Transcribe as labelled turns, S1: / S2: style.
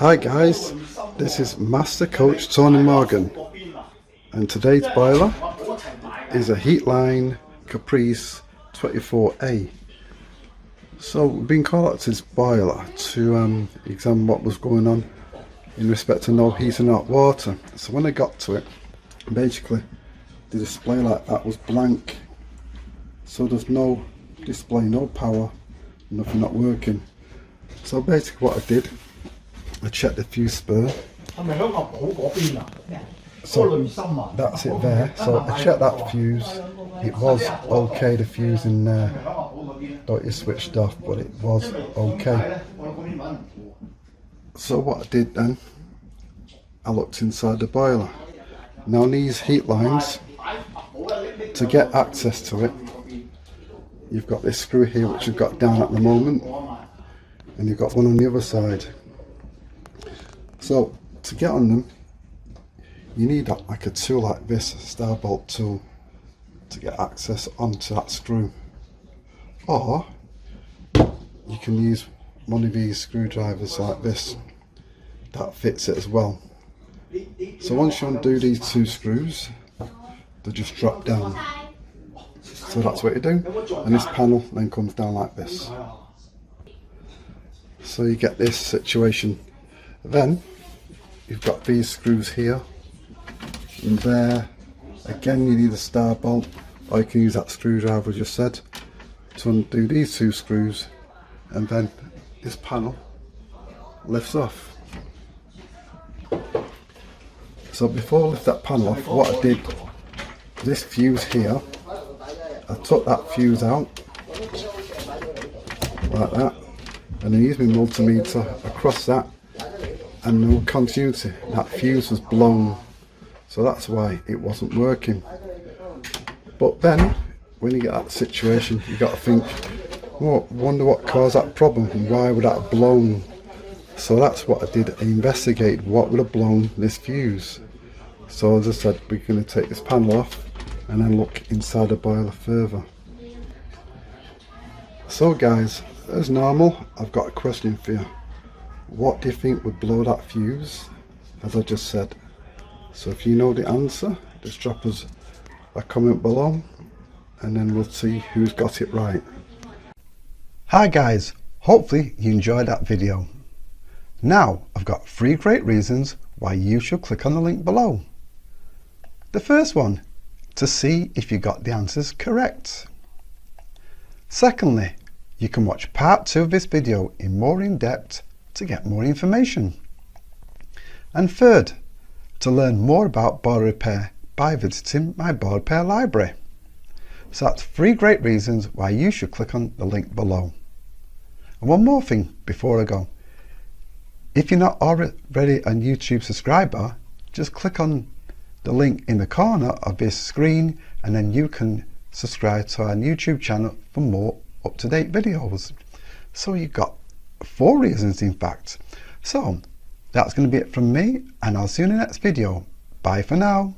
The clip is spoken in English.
S1: Hi guys, this is Master Coach Tony Morgan, and today's boiler is a Heatline Capriz 24A. So we've been called out to this boiler to examine what was going on in respect to no heat and hot water. So when I got to it, basically the display like that was blank, so there's no display, no power, nothing not working. So basically what I did, I checked the fuse spur. So that's it there. So I checked that fuse. It was okay, the fuse in there. Thought you switched off, but it was okay. So what I did then, I looked inside the boiler. Now these heat lines, to get access to it, you've got this screw here which you've got down at the moment, and you've got one on the other side. So to get on them, you need like a tool like this, a star bolt tool, to get access onto that screw. Or you can use one of these screwdrivers like this, that fits it as well. So once you undo these two screws, they just drop down. So that's what you do, and this panel then comes down like this. So you get this situation. Then you've got these screws here and there. Again, you need a star bolt, or you can use that screwdriver I just said to undo these two screws, and then this panel lifts off. So before I lift that panel off, what I did, this fuse here, I took that fuse out like that, and I used my multimeter across that, and no continuity. That fuse was blown, so that's why it wasn't working. But then when you get that situation, you got to think, well, wonder what caused that problem and why would that have blown. So that's what I did. I investigated what would have blown this fuse. So as I said, we're going to take this panel off and then look inside the boiler further. So guys, as normal, I've got a question for you. What do you think would blow that fuse, as I just said? So if you know the answer, just drop us a comment below, and then we'll see who's got it right. Hi guys, hopefully you enjoyed that video. Now I've got 3 great reasons why you should click on the link below. The first one, to see if you got the answers correct. Secondly, you can watch part 2 of this video in more in depth to get more information. And third, to learn more about boiler repair by visiting my boiler repair library. So that's 3 great reasons why you should click on the link below. And one more thing before I go. If you're not already a YouTube subscriber, just click on the link in the corner of this screen, and then you can subscribe to our YouTube channel for more up-to-date videos. So you've got 4 reasons in fact. So that's going to be it from me, and I'll see you in the next video. Bye for now.